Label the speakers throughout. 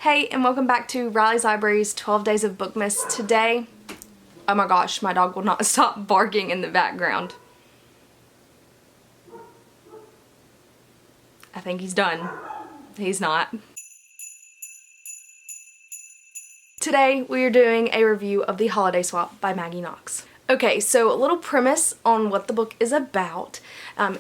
Speaker 1: Hey, and welcome back to Riley's Library's 12 Days of Bookmas. Today, oh my gosh, my dog will not stop barking in the background. I think he's done. He's not. Today, we are doing a review of The Holiday Swap by Maggie Knox. Okay, so a little premise on what the book is about.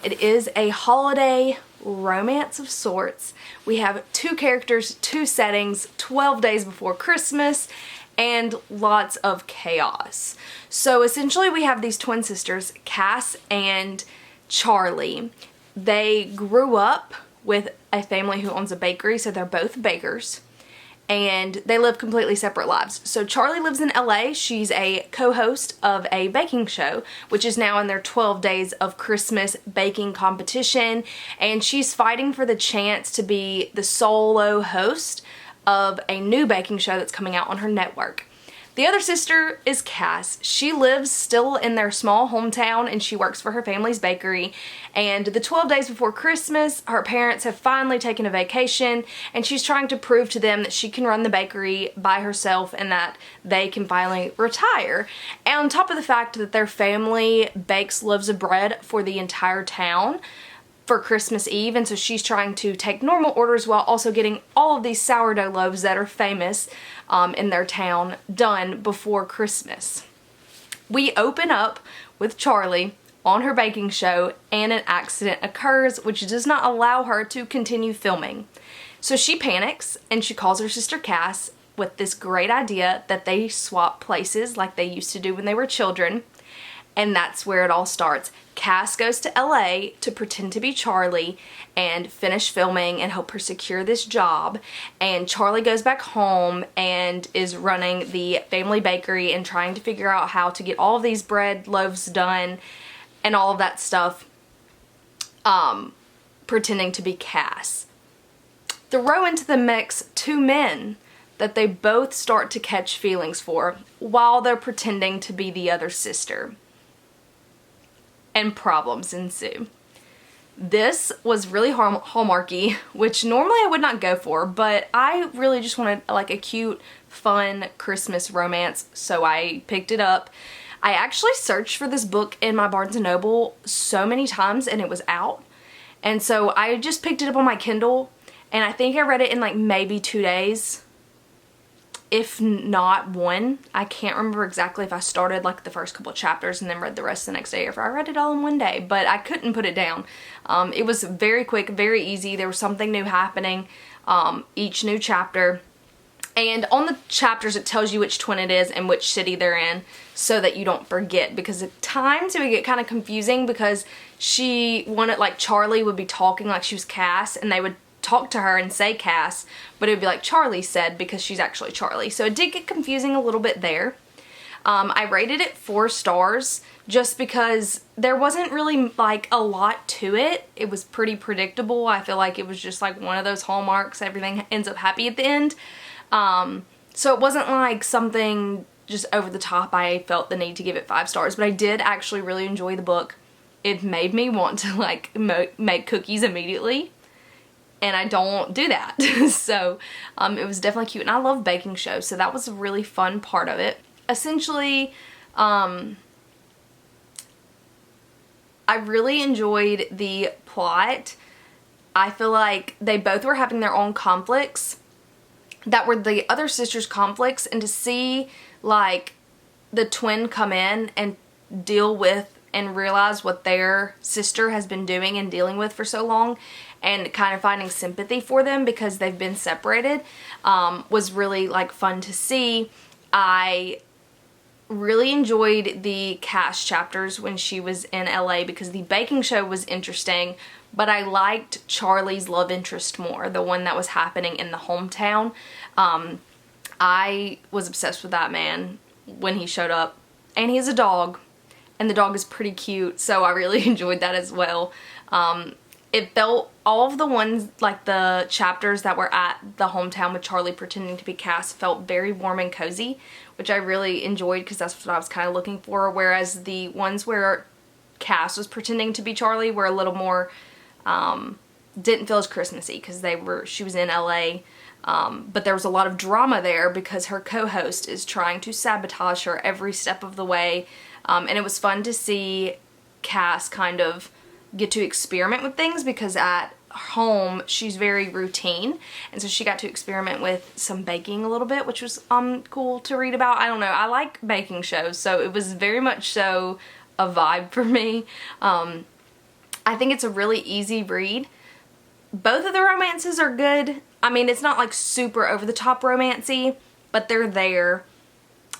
Speaker 1: It is a holiday romance of sorts. We have two characters, two settings, 12 days before Christmas, and lots of chaos. So essentially we have these twin sisters, Cass and Charlie. They grew up with a family who owns a bakery, so they're both bakers. And they live completely separate lives. So Charlie lives in LA. She's a co-host of a baking show, which is now in their 12 days of Christmas baking competition. And she's fighting for the chance to be the solo host of a new baking show that's coming out on her network. The other sister is Cass. She lives still in their small hometown and she works for her family's bakery. And the 12 days before Christmas, her parents have finally taken a vacation and she's trying to prove to them that she can run the bakery by herself and that they can finally retire. And on top of the fact that their family bakes loaves of bread for the entire town for Christmas Eve, and so she's trying to take normal orders while also getting all of these sourdough loaves that are famous in their town done before Christmas. We open up with Charlie on her baking show and an accident occurs which does not allow her to continue filming. So she panics and she calls her sister Cass with this great idea that they swap places like they used to do when they were children. And that's where it all starts. Cass goes to LA to pretend to be Charlie and finish filming and help her secure this job. And Charlie goes back home and is running the family bakery and trying to figure out how to get all of these bread loaves done and all of that stuff, pretending to be Cass. Throw into the mix two men that they both start to catch feelings for while they're pretending to be the other sister. And problems ensue. This was really hallmarky, which normally I would not go for, but I really just wanted like a cute, fun Christmas romance, so I picked it up. I actually searched for this book in my Barnes & Noble so many times and it was out. And so I just picked it up on my Kindle and I think I read it in like maybe 2 days. If not one. I can't remember exactly if I started like the first couple of chapters and then read the rest the next day or if I read it all in one day, but I couldn't put it down. It was very quick, very easy. There was something new happening each new chapter. And on the chapters it tells you which twin it is and which city they're in so that you don't forget, because at times it would get kind of confusing because Charlie would be talking like she was Cass and they would talk to her and say Cass, but it would be like Charlie said because she's actually Charlie. So it did get confusing a little bit there. I rated it 4 stars just because there wasn't really like a lot to it. It was pretty predictable. I feel like it was just like one of those hallmarks. Everything ends up happy at the end. So it wasn't like something just over the top. I felt the need to give it 5 stars, but I did actually really enjoy the book. It made me want to like make cookies immediately. And I don't do that. So it was definitely cute. And I love baking shows, so that was a really fun part of it. Essentially, I really enjoyed the plot. I feel like they both were having their own conflicts that were the other sisters' conflicts, and to see like the twin come in and deal with and realize what their sister has been doing and dealing with for so long and kind of finding sympathy for them because they've been separated was really like fun to see. I really enjoyed the Cass chapters when she was in LA because the baking show was interesting, but I liked Charlie's love interest more, the one that was happening in the hometown. I was obsessed with that man when he showed up, and he has a dog. And the dog is pretty cute, so I really enjoyed that as well. It felt, all of the ones, like the chapters that were at the hometown with Charlie pretending to be Cass felt very warm and cozy, which I really enjoyed because that's what I was kind of looking for, whereas the ones where Cass was pretending to be Charlie were a little more, didn't feel as Christmassy because she was in LA But there was a lot of drama there because her co-host is trying to sabotage her every step of the way. And it was fun to see Cass kind of get to experiment with things because at home she's very routine, and so she got to experiment with some baking a little bit, which was cool to read about. I don't know, I like baking shows, so it was very much so a vibe for me. I think it's a really easy read. Both of the romances are good. I mean, it's not like super over the top romancy, but they're there.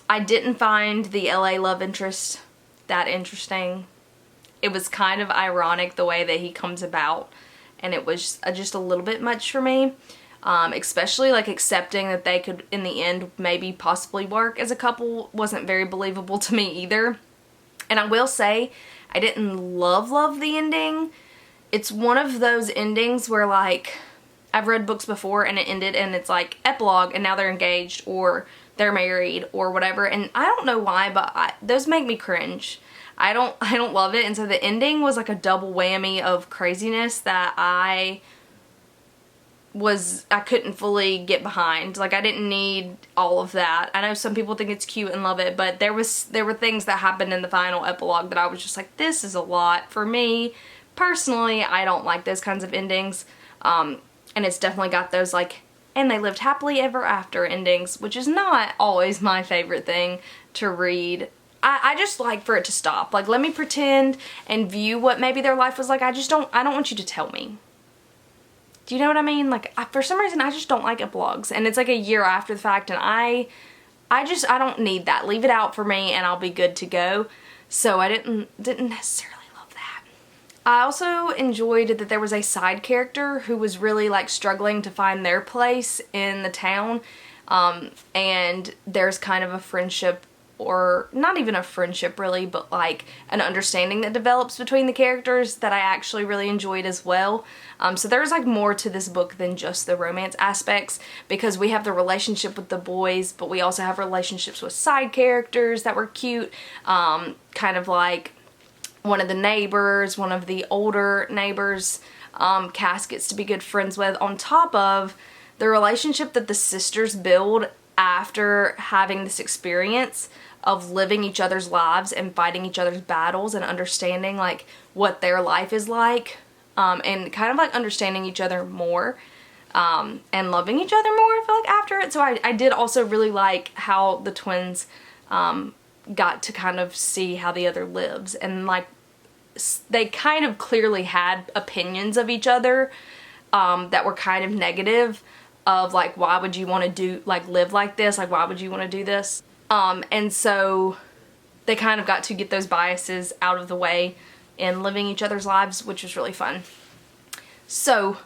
Speaker 1: I didn't find the LA love interest that interesting. It was kind of ironic the way that he comes about, and it was just a little bit much for me. Especially like accepting that they could in the end maybe possibly work as a couple wasn't very believable to me either. And I will say I didn't love the ending. It's one of those endings where, like, I've read books before and it ended and it's like epilogue and now they're engaged or they're married or whatever, and I don't know why, but those make me cringe. I don't love it, and so the ending was like a double whammy of craziness that I couldn't fully get behind. Like, I didn't need all of that. I know some people think it's cute and love it, but there were things that happened in the final epilogue that I was just like, this is a lot for me. Personally, I don't like those kinds of endings. And it's definitely got those like, and they lived happily ever after endings, which is not always my favorite thing to read. I just like for it to stop. Like, let me pretend and view what maybe their life was like. I don't want you to tell me. Do you know what I mean? Like, for some reason, I just don't like epilogues. And it's like a year after the fact, and I don't need that. Leave it out for me and I'll be good to go. So I didn't necessarily love that. I also enjoyed that there was a side character who was really like struggling to find their place in the town. And there's kind of a friendship, or not even a friendship really, but like an understanding that develops between the characters that I actually really enjoyed as well. So there's like more to this book than just the romance aspects, because we have the relationship with the boys, but we also have relationships with side characters that were cute. Kind of like one of the neighbors, one of the older neighbors, Cass gets to be good friends with, on top of the relationship that the sisters build after having this experience of living each other's lives and fighting each other's battles and understanding like what their life is like, and kind of like understanding each other more, and loving each other more, I feel like, after it. So I did also really like how the twins got to kind of see how the other lives, and like they kind of clearly had opinions of each other that were kind of negative, of like, why would you want to live like this? Like, why would you want to do this? And so they kind of got to get those biases out of the way in living each other's lives, which was really fun. So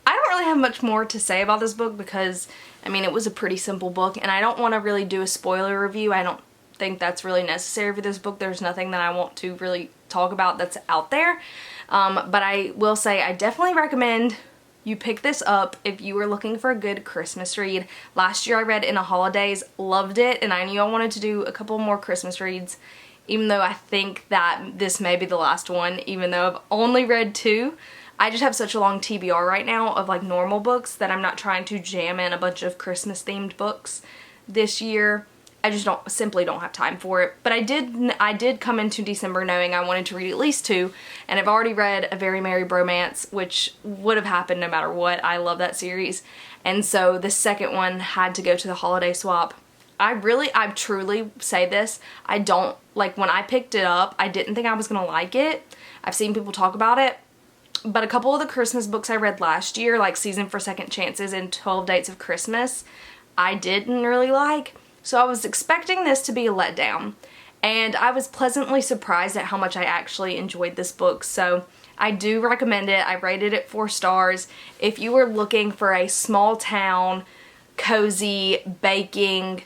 Speaker 1: I don't really have much more to say about this book because, I mean, it was a pretty simple book, and I don't want to really do a spoiler review. I don't think that's really necessary for this book. There's nothing that I want to really talk about that's out there. But I will say I definitely recommend you pick this up if you were looking for a good Christmas read. Last year I read In a Holidays, loved it, and I knew I wanted to do a couple more Christmas reads, even though I think that this may be the last one, even though I've only read 2. I just have such a long TBR right now of like normal books that I'm not trying to jam in a bunch of Christmas themed books this year. I just simply don't have time for it. But I did come into December knowing I wanted to read at least 2, and I've already read A Very Merry Bromance, which would have happened no matter what. I love that series. And so the second one had to go to the holiday swap. I truly say this, I don't, like, when I picked it up, I didn't think I was gonna like it. I've seen people talk about it, but a couple of the Christmas books I read last year, like Season for Second Chances and 12 Dates of Christmas, I didn't really like. So I was expecting this to be a letdown, and I was pleasantly surprised at how much I actually enjoyed this book. So I do recommend it. I rated it 4 stars. If you were looking for a small town, cozy, baking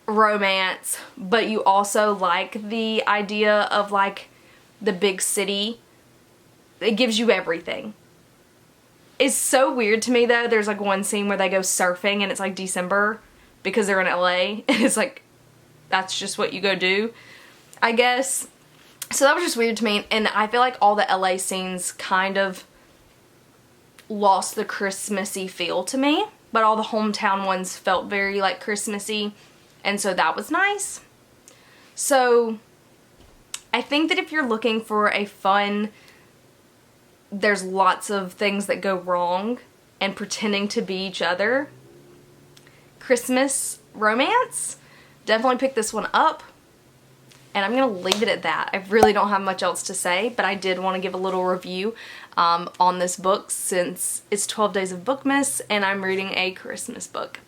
Speaker 1: romance, but you also like the idea of like the big city, it gives you everything. It's so weird to me though. There's like one scene where they go surfing and it's like December, because they're in LA, and it's like, that's just what you go do, I guess. So that was just weird to me, and I feel like all the LA scenes kind of, lost the Christmassy feel to me, but all the hometown ones felt very like Christmassy, and so that was nice. So I think that if you're looking for a fun, there's lots of things that go wrong and pretending to be each other Christmas romance, definitely pick this one up. And I'm going to leave it at that. I really don't have much else to say, but I did want to give a little review on this book since it's 12 Days of Bookmas and I'm reading a Christmas book.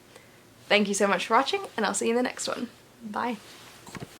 Speaker 1: Thank you so much for watching, and I'll see you in the next one. Bye.